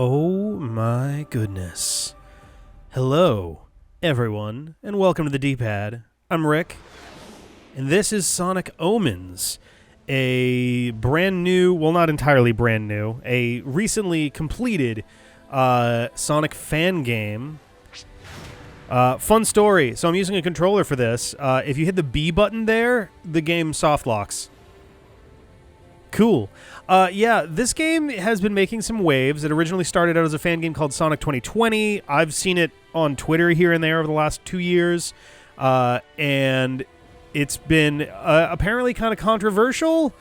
Oh my goodness. Hello, everyone, and welcome to the D-Pad. I'm Rick, and this is Sonic Omens, a brand new, well, not entirely brand new, a recently completed Sonic fan game. Fun story. So I'm using a controller for this. If you hit the B button there, the game soft locks. Cool. Yeah, this game has been making some waves. It originally started out as a fan game called Sonic 2020. I've seen it on Twitter here and there over the last 2 years. And it's been apparently kind of controversial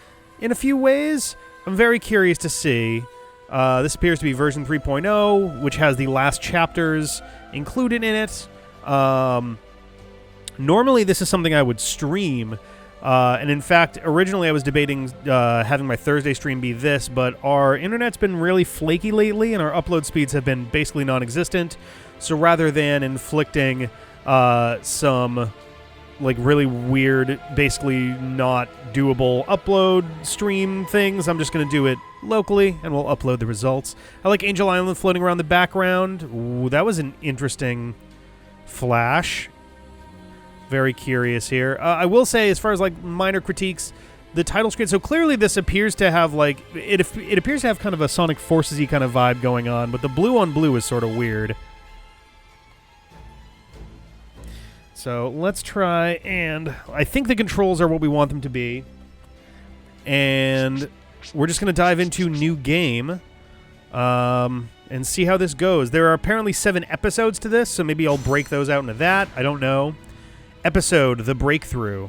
in a few ways. I'm very curious to see. This appears to be version 3.0, which has the last chapters included in it. Normally, this is something I would stream. And in fact, originally I was debating having my Thursday stream be this, but our internet's been really flaky lately, and our upload speeds have been basically non-existent. So rather than inflicting some like really weird, basically not doable upload stream things, I'm just going to do it locally, and we'll upload the results. I like Angel Island floating around the background. Ooh, that was an interesting flash. Very curious here. I will say, as far as like minor critiques, the title screen. So clearly, this appears to have like it appears to have kind of a Sonic Forces-y kind of vibe going on, but the blue on blue is sort of weird. So let's try, and I think the controls are what we want them to be, and we're just going to dive into new game, and see how this goes. There are apparently 7 episodes to this, so maybe I'll break those out into that. I don't know. Episode, The Breakthrough.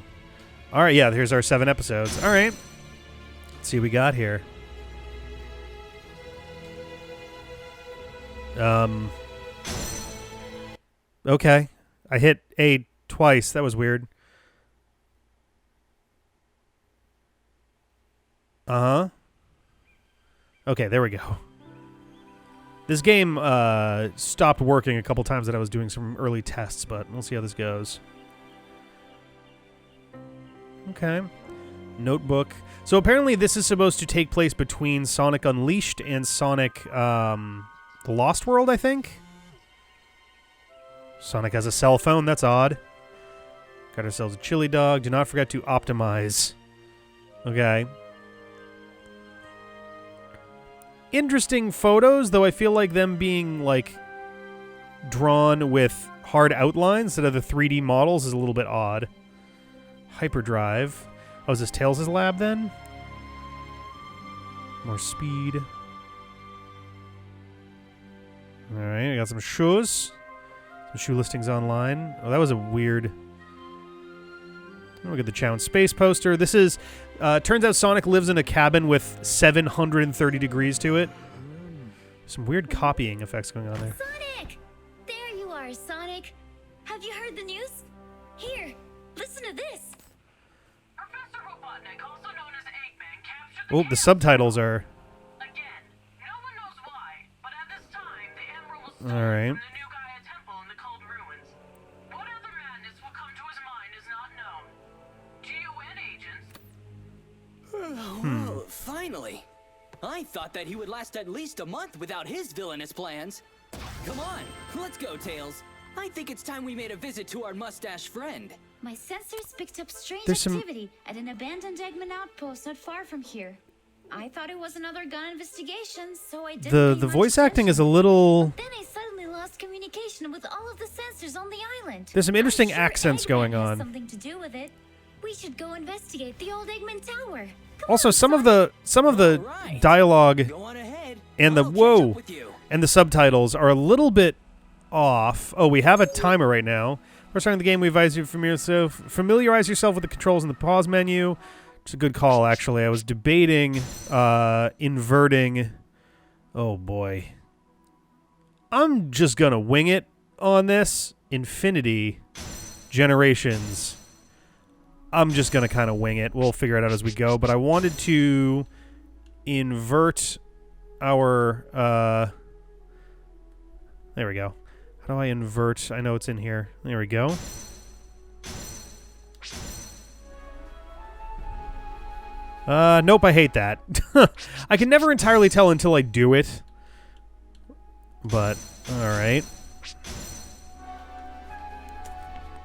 All right, yeah, here's our 7 episodes. All right. Let's see what we got here. Okay. I hit A twice. That was weird. Uh-huh. Okay, there we go. This game stopped working a couple times that I was doing some early tests, but we'll see how this goes. Okay. Notebook. So apparently this is supposed to take place between Sonic Unleashed and Sonic the Lost World, I think? Sonic has a cell phone. That's odd. Got ourselves a chili dog. Do not forget to optimize. Okay. Interesting photos, though I feel like them being, like, drawn with hard outlines instead of the 3D models is a little bit odd. Hyperdrive. Oh, is this Tails' lab, then? More speed. Alright, I got some shoes. Some shoe listings online. Oh, that was a weird... Look at the Chao space poster. This is... turns out Sonic lives in a cabin with 730 degrees to it. Some weird copying effects going on there. Sonic! There you are, Sonic. Have you heard the news? Here, listen to this. Professor Robotnik, also known as Eggman, captured Oh, the subtitles are... Again, no one knows why, but at this time, the Emerald was stolen Alright. from the New Gaia Temple in the cold ruins. What other madness will come to his mind is not known. G.U.N agents... Whoa, finally! I thought that he would last at least a month without his villainous plans. Come on, let's go, Tails. I think it's time we made a visit to our mustache friend. My sensors picked up strange There's some- activity at an abandoned Eggman outpost not far from here. I thought it was another gun investigation, so I didn't The pay much voice acting is a attention. little... Then I suddenly lost communication with all of the sensors on the island. There's some interesting I'm sure accents Eggman going has on. something to do with it. We should go investigate the old Eggman Tower. Come Also, on, some of Sonic. the Alright. dialogue Go on ahead. and the I'll catch whoa up with you. and the subtitles are a little bit off. Oh, we have a timer right now. First starting the game, we advise you to familiarize yourself with the controls in the pause menu. It's a good call, actually. I was debating inverting. Oh boy, I'm just gonna wing it on this. Infinity Generations. I'm just going to kind of wing it. We'll figure it out as we go. But I wanted to invert our... there we go. How do I invert? I know it's in here. There we go. Nope, I hate that. I can never entirely tell until I do it But, alright.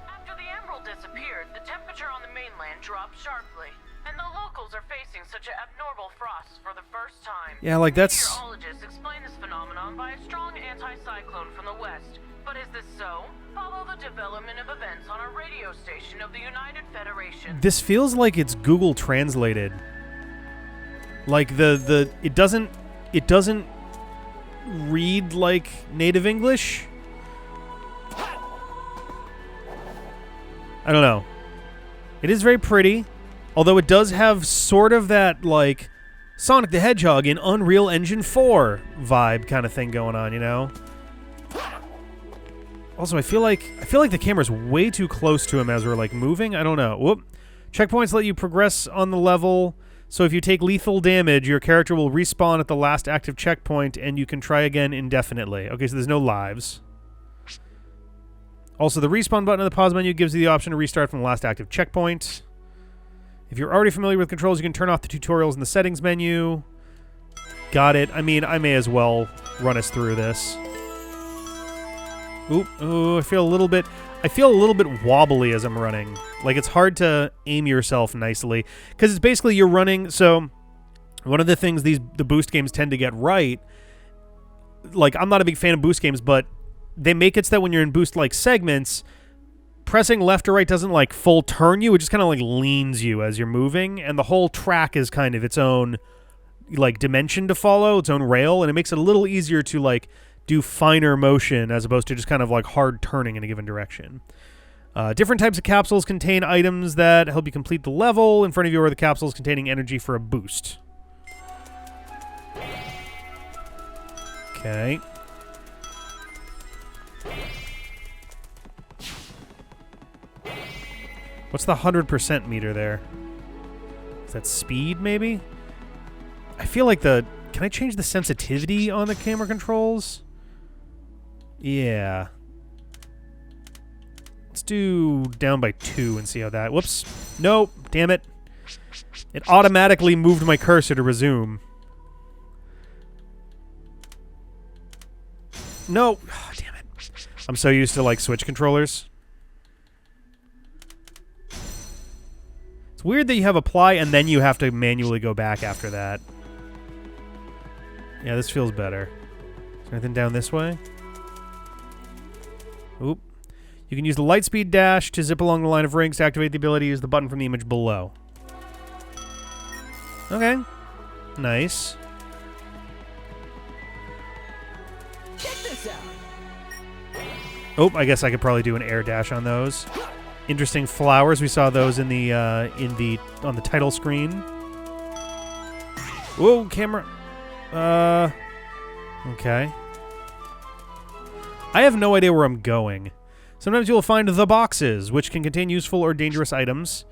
After the emerald disappeared, the temperature on the mainland dropped sharply, and the locals are facing such an abnormal frost for the first time. Yeah, like that's... Meteorologists explain this phenomenon by a strong anti-cyclone from the west. But is this so? Follow the development of events on a radio station of the United Federation. This feels like it's Google translated. Like it doesn't read like native English. I don't know. It is very pretty, although it does have sort of that like Sonic the Hedgehog in Unreal Engine 4 vibe kind of thing going on, you know? Also, I feel like the camera's way too close to him as we're like moving. I don't know. Whoop. Checkpoints let you progress on the level. So if you take lethal damage, your character will respawn at the last active checkpoint, and you can try again indefinitely. Okay, so there's no lives. Also, the respawn button in the pause menu gives you the option to restart from the last active checkpoint. If you're already familiar with controls, you can turn off the tutorials in the settings menu. Got it. I mean, I may as well run us through this. Oop. Oh, I feel a little bit wobbly as I'm running. Like, it's hard to aim yourself nicely. Because it's basically you're running... So, one of the things the boost games tend to get right... Like, I'm not a big fan of boost games, but they make it so that when you're in boost-like segments, pressing left or right doesn't, like, full turn you. It just kind of, like, leans you as you're moving. And the whole track is kind of its own, like, dimension to follow, its own rail. And it makes it a little easier to, like... do finer motion as opposed to just kind of like hard turning in a given direction. Different types of capsules contain items that help you complete the level. In front of you are the capsules containing energy for a boost. Okay. What's the 100% meter there? Is that speed, maybe? I feel like the... Can I change the sensitivity on the camera controls? Yeah. Let's do down by 2 and see how that... Whoops. Nope. Damn it. It automatically moved my cursor to resume. No. Oh, damn it. I'm so used to, like, Switch controllers. It's weird that you have apply and then you have to manually go back after that. Yeah, this feels better. Is there anything down this way? Oop. You can use the lightspeed dash to zip along the line of rings. To activate the ability, use the button from the image below. Okay. Nice. Check this out. Oh, I guess I could probably do an air dash on those. Interesting flowers. We saw those on the title screen. Whoa, camera. Okay. I have no idea where I'm going. Sometimes you will find the boxes, which can contain useful or dangerous items.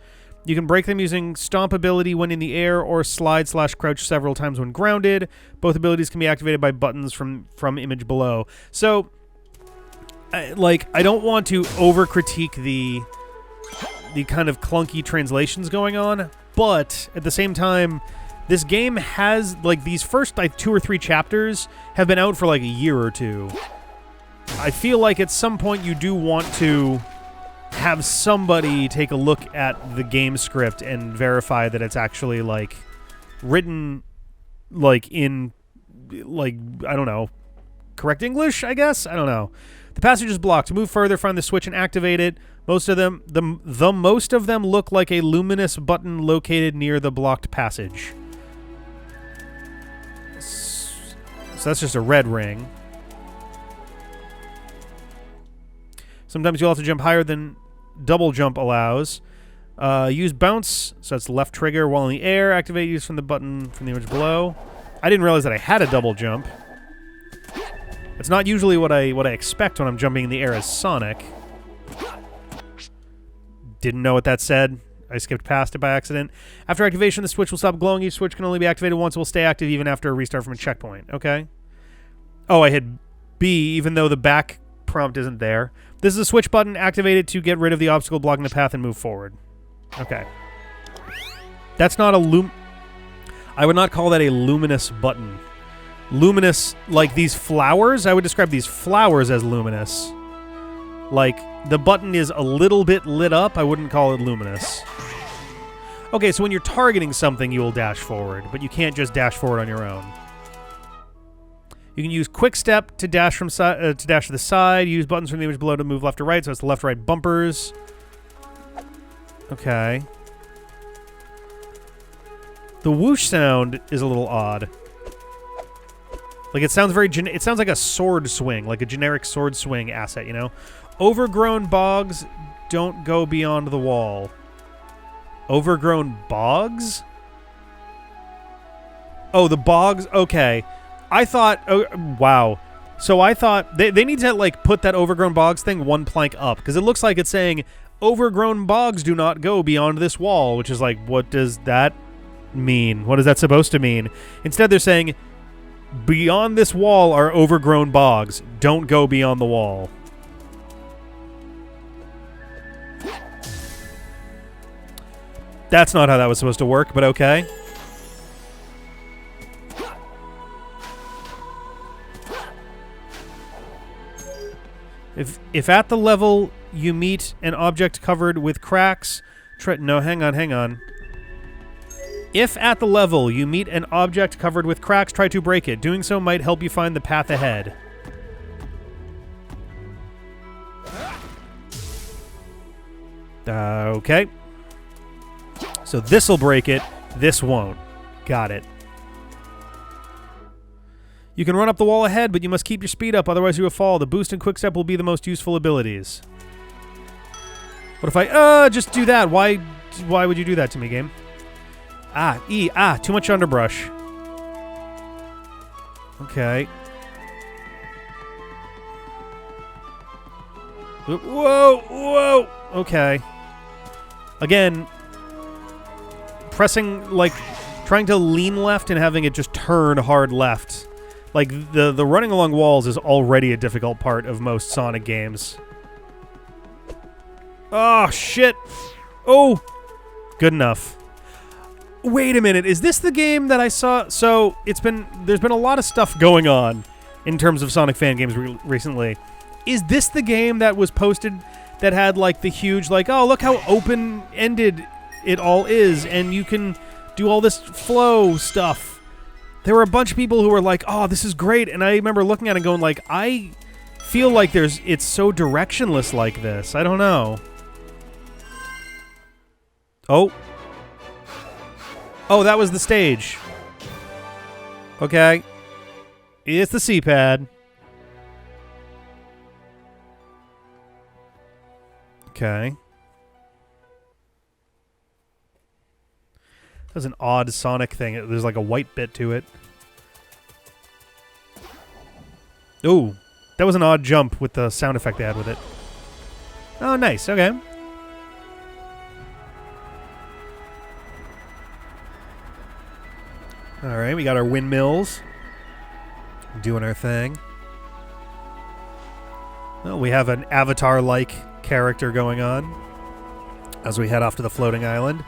You can break them using stomp ability when in the air or slide/crouch several times when grounded. Both abilities can be activated by buttons from image below. So, I don't want to over-critique the kind of clunky translations going on, but at the same time, this game has, like, these first, like, 2 or 3 chapters have been out for, like, a year or two. I feel like at some point you do want to have somebody take a look at the game script and verify that it's actually, like, written, like, in, like, I don't know, correct English, I guess? I don't know. The passage is blocked. To move further, find the switch and activate it. Most of them, most of them look like a luminous button located near the blocked passage. So that's just a red ring. Sometimes you'll have to jump higher than double jump allows. Use bounce, so that's the left trigger while in the air. Activate use from the button from the image below. I didn't realize that I had a double jump. It's not usually what I expect when I'm jumping in the air as Sonic. Didn't know what that said. I skipped past it by accident. After activation, the switch will stop glowing. Each switch can only be activated once. It will stay active even after a restart from a checkpoint. Okay. Oh, I hit B, even though the back prompt isn't there. This is a switch button. Activate it to get rid of the obstacle blocking the path and move forward. Okay. That's not a I would not call that a luminous button. luminous, like these flowers. I would describe these flowers as luminous. Like, the button is a little bit lit up. I wouldn't call it luminous. Okay, so when you're targeting something, you will dash forward, but you can't just dash forward on your own. You can use quick step to dash from to dash to the side. Use buttons from the image below to move left or right, so it's the left-right bumpers. Okay. The whoosh sound is a little odd. Like, it sounds very it sounds like a sword swing, like a generic sword swing asset, you know? Overgrown bogs don't go beyond the wall. Overgrown bogs? Oh, the bogs? Okay. I thought... Oh, wow. So I thought... They need to, like, put that overgrown bogs thing one plank up. Because it looks like it's saying, overgrown bogs do not go beyond this wall. Which is like, what does that mean? What is that supposed to mean? Instead, they're saying, beyond this wall are overgrown bogs. Don't go beyond the wall. That's not how that was supposed to work, but okay. If at the level you meet an object covered with cracks... No, hang on. If at the level you meet an object covered with cracks, try to break it. Doing so might help you find the path ahead. Okay. So this'll break it, this won't. Got it. You can run up the wall ahead, but you must keep your speed up, otherwise you will fall. The boost and quick step will be the most useful abilities. What if I just do that? Why would you do that to me, game? Too much underbrush. Okay. Whoa! Okay. Again, pressing, like, trying to lean left and having it just turn hard left. Like, the running along walls is already a difficult part of most Sonic games. Oh, shit. Oh! Good enough. Wait a minute, is this the game that I saw? So, there's been a lot of stuff going on in terms of Sonic fan games recently. Is this the game that was posted that had, like, the huge, like, oh, look how open-ended it all is, and you can do all this flow stuff? There were a bunch of people who were like, oh, this is great, and I remember looking at it and going, like, I feel like it's so directionless like this. I don't know. Oh, that was the stage. Okay. It's the C-pad. Okay. That's an odd Sonic thing. There's like a white bit to it. Ooh. That was an odd jump with the sound effect they had with it. Oh, nice. Okay. Alright, we got our windmills. Doing our thing. Well, we have an Avatar-like character going on as we head off to the floating island,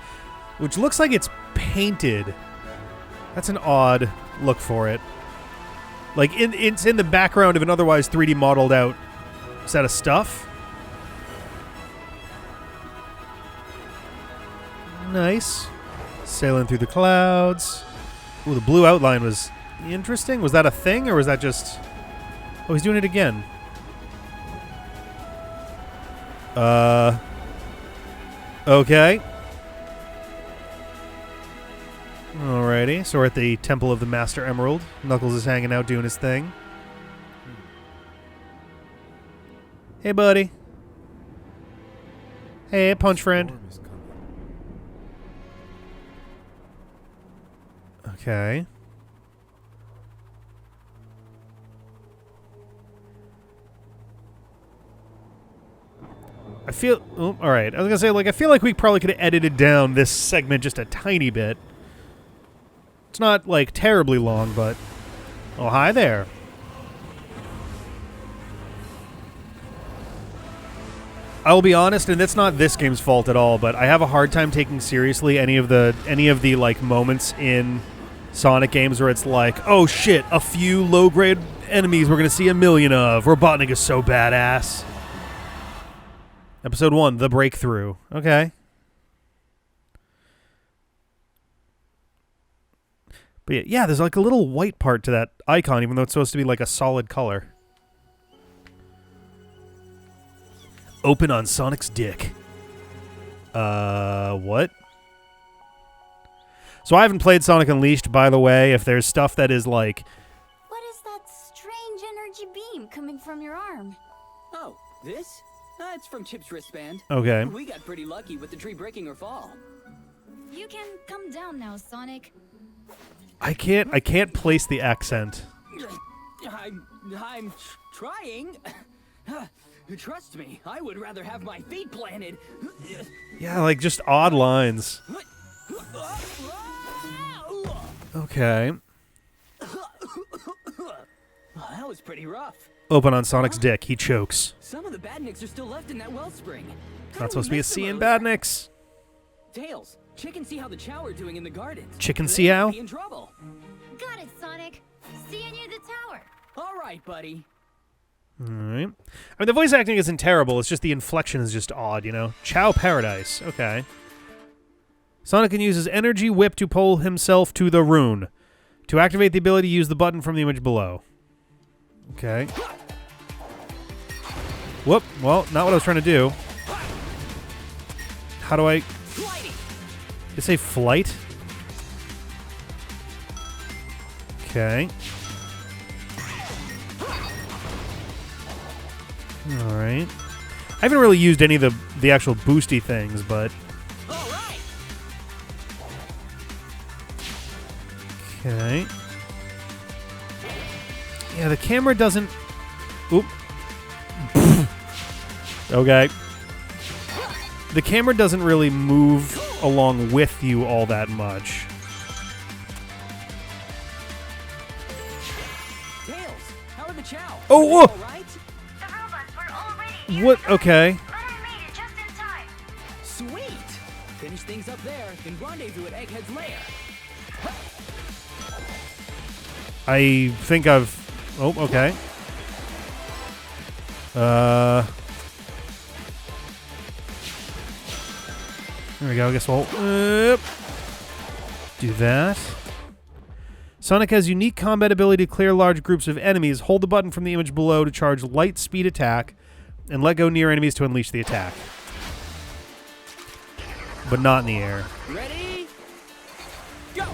which looks like it's painted. That's an odd look for it. Like, it's in the background of an otherwise 3D modeled out set of stuff. Nice. Sailing through the clouds. Ooh, the blue outline was interesting. Was that a thing, or was that just... Oh, he's doing it again. Okay. Alrighty, so we're at the Temple of the Master Emerald. Knuckles is hanging out doing his thing. Hey, buddy. Hey, punch friend. Okay. I feel... Oh, alright. I was gonna say, like, I feel like we probably could have edited down this segment just a tiny bit. It's not, like, terribly long, but... Oh, hi there. I'll be honest, and it's not this game's fault at all, but I have a hard time taking seriously any of the like, moments in Sonic games where it's like, oh shit, a few low-grade enemies we're going to see a million of. Robotnik is so badass. Episode 1, The Breakthrough. Okay. But yeah, there's like a little white part to that icon, even though it's supposed to be like a solid color. Open on Sonic's dick. What? So I haven't played Sonic Unleashed, by the way. If there's stuff that is like... What is that strange energy beam coming from your arm? Oh, this? It's from Chip's wristband. Okay. We got pretty lucky with the tree breaking her fall. You can come down now, Sonic. I can't place the accent. I'm trying. Trust me, I would rather have my feet planted. Yeah, like just odd lines. Okay. That was pretty rough. Open on Sonic's dick. He chokes. Some of the badniks are still left in that wellspring. Not supposed to be a C in badniks. Tails, check and see how the Chao are doing in the gardens. Chicken They see how? might be in trouble. Got it, Sonic. See you near the tower. All right, buddy. All right. I mean, the voice acting isn't terrible. It's just the inflection is just odd, you know? Chao Paradise. Okay. Sonic can use his energy whip to pull himself to the rune. To activate the ability, use the button from the image below. Okay. Whoop. Well, not what I was trying to do. How do I... Did it say flight? Okay. Alright. I haven't really used any of the actual boosty things, but... All right. Okay. Yeah, the camera doesn't... Oop. Okay. The camera doesn't really move along with you all that much. Tails, how are the Chao? Oh, whoa! All right? The robots were already What? Okay. but I made it just in time. Sweet. Finish things up there, then rendezvous at Egghead's lair. I think I've... Oh, okay. There we go. I guess we'll do that. Sonic has unique combat ability to clear large groups of enemies. Hold the button from the image below to charge light speed attack, and let go near enemies to unleash the attack. But not in the air. Ready? Go.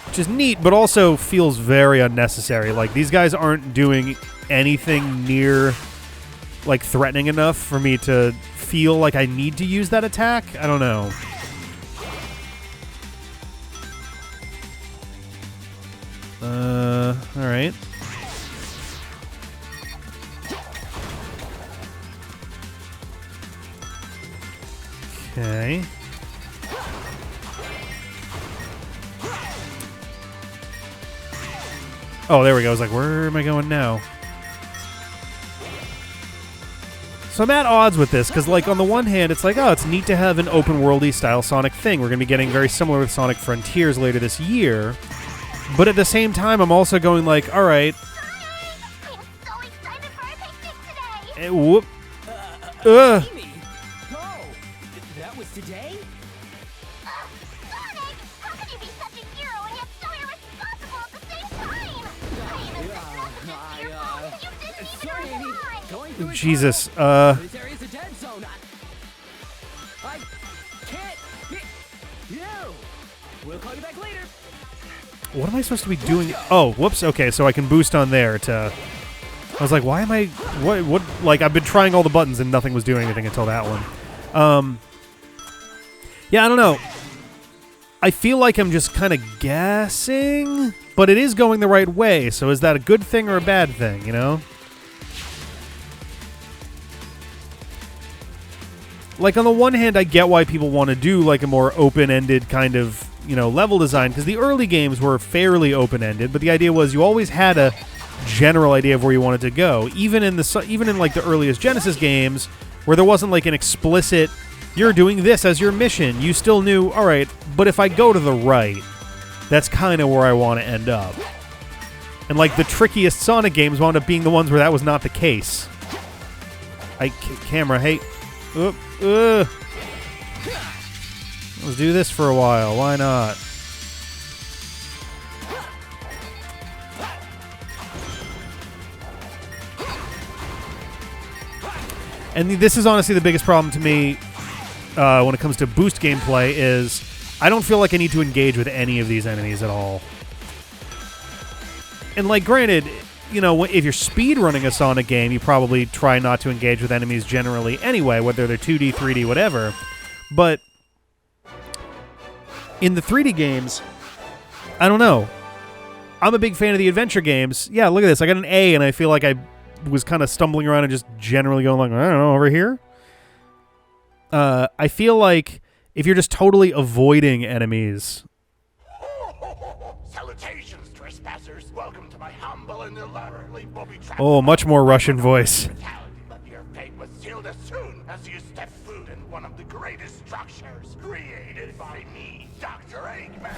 Which is neat, but also feels very unnecessary. Like, these guys aren't doing anything near, like, threatening enough for me to feel like I need to use that attack. I don't know. Alright. Okay. Oh, there we go. I was like, where am I going now? So I'm at odds with this, because, like, on the one hand, it's like, oh, it's neat to have an open-worldy style Sonic thing. We're going to be getting very similar with Sonic Frontiers later this year. But at the same time, I'm also going like, all right. I'm so excited for our picnic today. Whoop. Amy. Oh, that was today? Sonic, how can you be such a hero and yet so irresponsible at the same time? I even said your fault and you didn't even Sorry, Amy. respond. Going through a Jesus. tunnel. This area's a dead zone. I can't hit you. We'll call you back later. What am I supposed to be doing? Oh, whoops. Okay, so I can boost on there to... I was like, why am I... What? Like, I've been trying all the buttons and nothing was doing anything until that one. Yeah, I don't know. I feel like I'm just kind of guessing, but it is going the right way, so is that a good thing or a bad thing, you know? Like, on the one hand, I get why people want to do, like, a more open-ended kind of, you know, level design, because the early games were fairly open-ended, but the idea was you always had a general idea of where you wanted to go. Even in like the earliest Genesis games, where there wasn't like an explicit, You're doing this as your mission. You still knew, all right, but if I go to the right, that's kind of where I want to end up. And like the trickiest Sonic games wound up being the ones where that was not the case. Camera, hey. Let's do this for a while. Why not? And this is honestly the biggest problem to me when it comes to boost gameplay is I don't feel like I need to engage with any of these enemies at all. And like, granted, you know, if you're speedrunning a Sonic game, you probably try not to engage with enemies generally anyway, whether they're 2D, 3D, whatever. But in the 3D games, I don't know. I'm a big fan of the adventure games. Yeah, look at this. I got an A, and I feel like I was kind of stumbling around and just generally going like, I don't know, over here. I feel like if you're just totally avoiding enemies. Salutations, trespassers. Welcome to my humble and elaborately booby-trapped. Oh, much more Russian voice. But your fate was sealed as soon as you stepped foot in one of the greatest structures created by me, Dr. Eggman.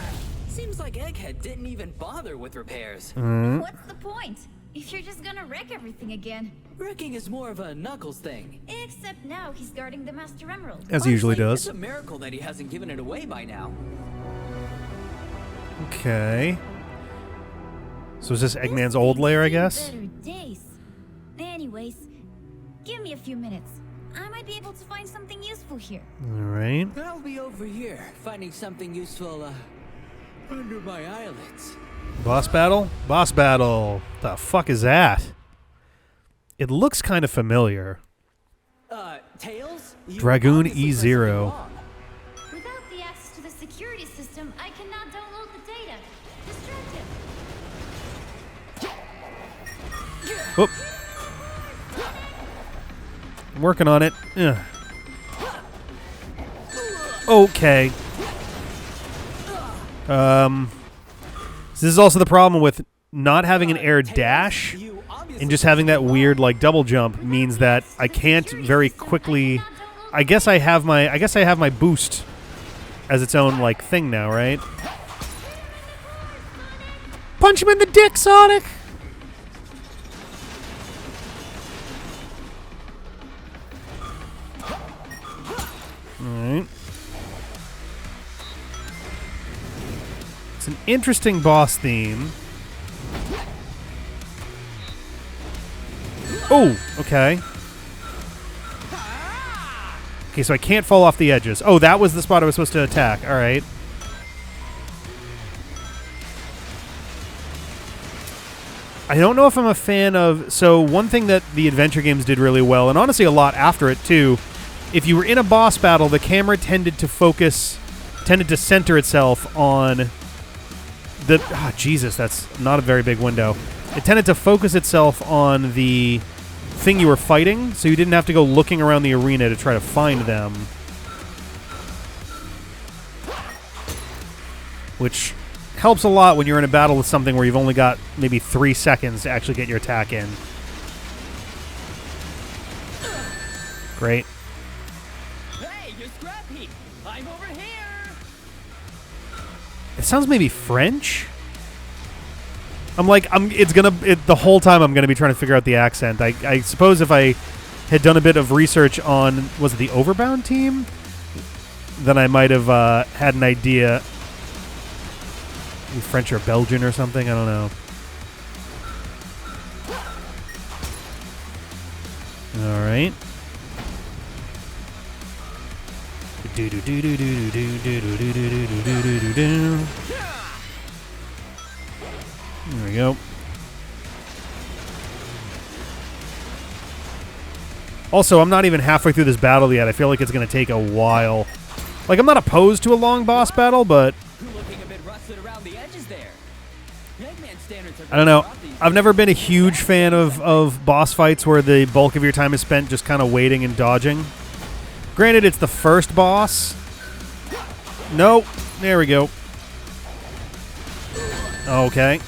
Seems like Egghead didn't even bother with repairs. What's the point? If you're just gonna wreck everything again. Wrecking is more of a Knuckles thing. Except now he's guarding the Master Emerald. As he usually does. It's a miracle that he hasn't given it away by now. Okay. So is this Eggman's old lair, I guess? Better days. Anyways, give me a few minutes. I might be able to find something useful here. All right. I'll be over here, finding something useful, under my eyelids. Boss battle? Boss battle. The fuck is that? It looks kind of familiar. Tails? Dragoon E-Zero. Without the access to the security system, I cannot download the data. Distracted. Whoop. I'm working on it. Ugh. Okay. So this is also the problem with not having an air dash and just having that weird like double jump means that I can't very quickly. I guess I have my boost as its own like thing now, right? Punch him in the dick, Sonic! Alright. It's an interesting boss theme. Oh, okay. Okay, so I can't fall off the edges. Oh, that was the spot I was supposed to attack. All right. I don't know if I'm a fan of... So one thing that the adventure games did really well, and honestly a lot after it too, if you were in a boss battle, the camera tended to center itself on the... Oh, Jesus, that's not a very big window. It tended to focus itself on the thing you were fighting, so you didn't have to go looking around the arena to try to find them. Which helps a lot when you're in a battle with something where you've only got maybe 3 seconds to actually get your attack in. Great. Hey, you're Scrappy! I'm over here! It sounds maybe French? The whole time I'm gonna be trying to figure out the accent. I suppose if I had done a bit of research on, was it the Overbound team? Then I might have had an idea. Maybe French or Belgian or something, I don't know. Alright. There we go. Also, I'm not even halfway through this battle yet. I feel like it's going to take a while. Like, I'm not opposed to a long boss battle, but... Looking a bit rusted around the edges there. Eggman standards are I don't know. I've never been a huge fan of boss fights where the bulk of your time is spent just kind of waiting and dodging. Granted, it's the first boss. Nope. There we go. Okay.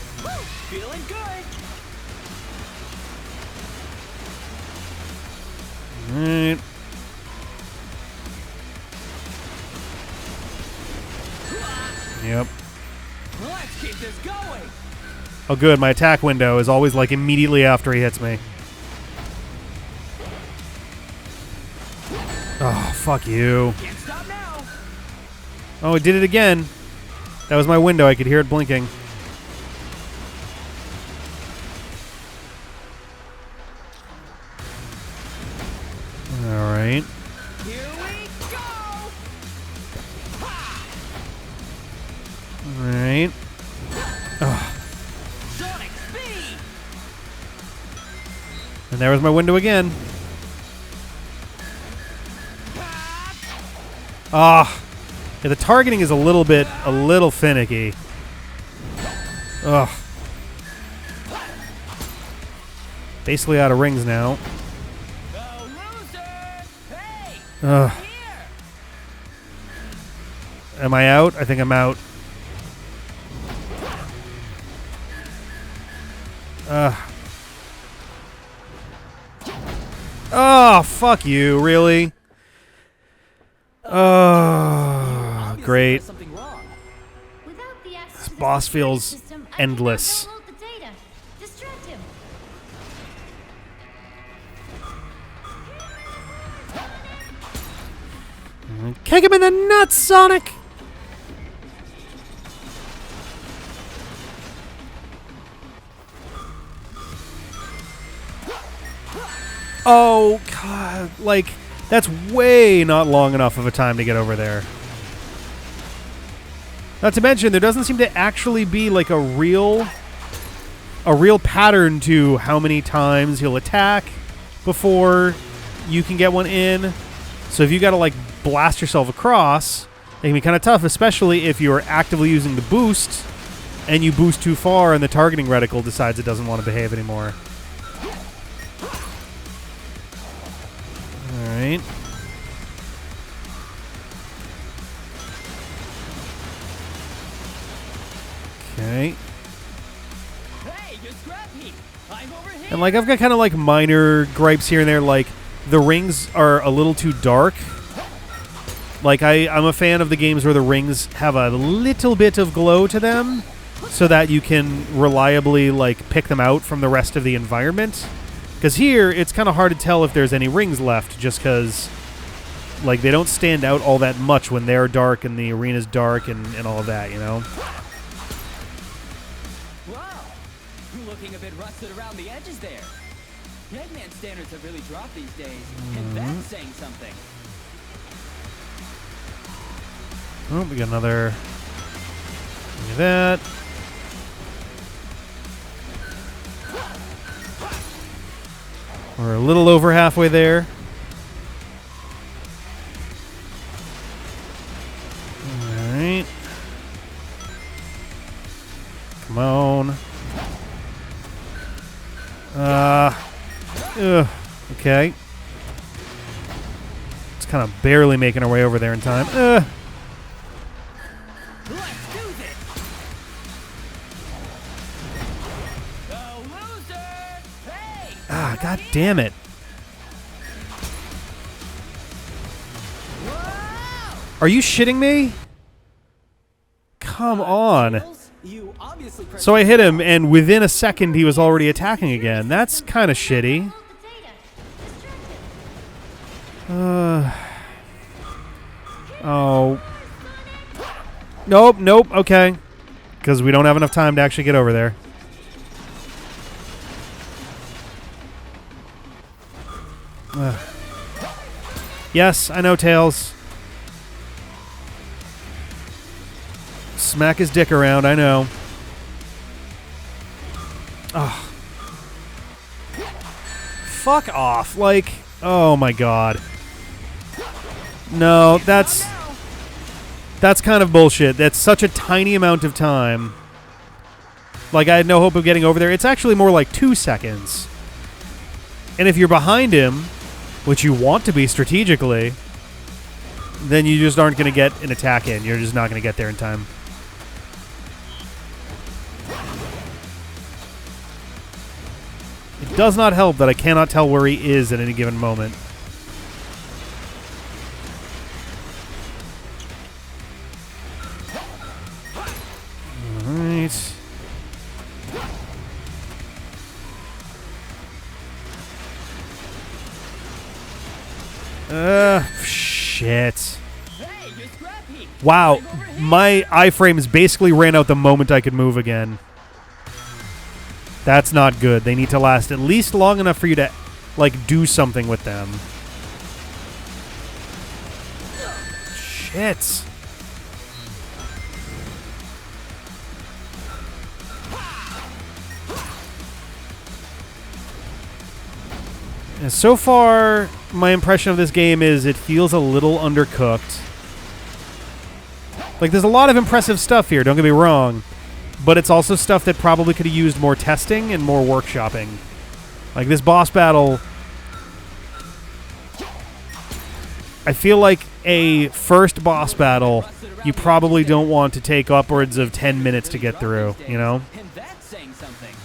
Feeling good. Alright. Yep. Let's keep this going. Oh, good. My attack window is always, like, immediately after he hits me. Oh, fuck you. Can't stop now. Oh, it did it again. That was my window. I could hear it blinking. All right. Here we go. All right. Oh. Sonic speed. And there was my window again. Ah. Yeah, the targeting is a little finicky. Ugh. Basically out of rings now. No loser. Hey. Ugh. Here. Am I out? I think I'm out. Oh, fuck you, really? Oh, great. There's something wrong. Without the access to the boss security feels system, I endless. cannot download the data. Distract him. Kick him in the nuts, Sonic! Oh, God. Like, that's way not long enough of a time to get over there. Not to mention, there doesn't seem to actually be, like, a real pattern to how many times he'll attack before you can get one in. So if you got to, like, blast yourself across, it can be kind of tough, especially if you're actively using the boost and you boost too far and the targeting reticle decides it doesn't want to behave anymore. All right. Okay. Hey, you scrapped me. I'm over here. And, like, I've got kind of, like, minor gripes here and there. Like, the rings are a little too dark. Like, I'm a fan of the games where the rings have a little bit of glow to them so that you can reliably, like, pick them out from the rest of the environment. Because here, it's kind of hard to tell if there's any rings left just because, like, they don't stand out all that much when they're dark and the arena's dark and all of that, you know? Wow. Looking a bit rusted around the edges there. Eggman standards have really dropped these days, and that's saying something. Oh, we got another... Look at that. We're a little over halfway there. Alright. Come on. Okay. It's kind of barely making our way over there in time. Let's do this. No loser. Hey. Ah, god damn it. Are you shitting me? Come on. You obviously pressed So I hit him, and within a second he was already attacking again. That's kind of shitty. Download the data. Distract him. Oh. Nope, okay. Because we don't have enough time to actually get over there. Yes, I know, Tails. Smack his dick around, I know. Oh. Fuck off. Like, oh my god. No, that's kind of bullshit. That's such a tiny amount of time. Like, I had no hope of getting over there. It's actually more like 2 seconds. And if you're behind him, which you want to be strategically, then you just aren't going to get an attack in. You're just not going to get there in time. It does not help that I cannot tell where he is at any given moment. Shit. Hey, you're scrappy. Wow, my iframes basically ran out the moment I could move again. That's not good. They need to last at least long enough for you to, like, do something with them. Shit. And so far, my impression of this game is it feels a little undercooked. Like, there's a lot of impressive stuff here, don't get me wrong. But it's also stuff that probably could have used more testing and more workshopping. Like, this boss battle... I feel like a first boss battle, you probably don't want to take upwards of 10 minutes to get through, you know? And that's saying something.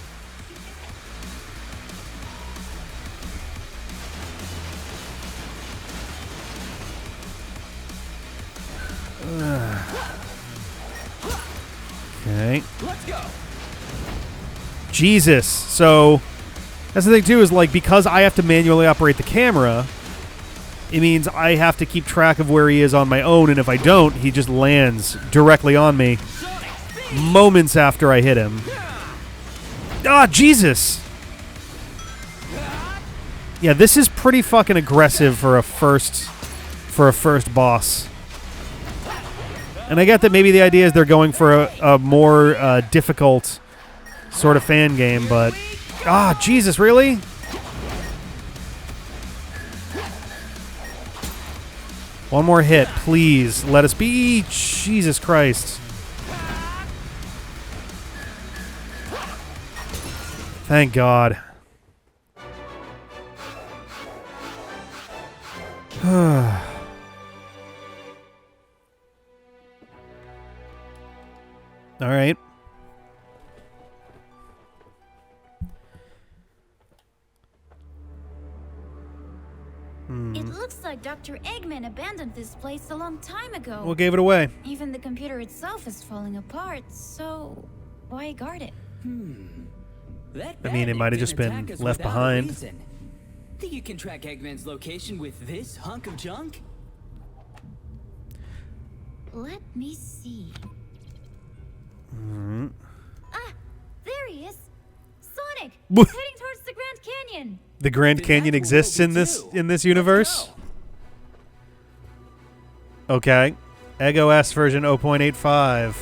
Okay. Let's go. Jesus. So, that's the thing, too, is, like, because I have to manually operate the camera, it means I have to keep track of where he is on my own, and if I don't, he just lands directly on me moments after I hit him. Ah, Jesus! Yeah, this is pretty fucking aggressive for a first boss. And I get that maybe the idea is they're going for a more difficult sort of fan game, but... Ah, Jesus, really? One more hit, please. Let us be. Jesus Christ. Thank God. All right. It looks like Dr. Eggman abandoned this place a long time ago. What gave it away? Even the computer itself is falling apart, so why guard it? I mean, it might have just been left behind. Think you can track Eggman's location with this hunk of junk? Let me see. Ah, there he is. Sonic! He's heading towards the Grand Canyon. The Grand Canyon exists in this universe? Okay. EggOS version 0.85.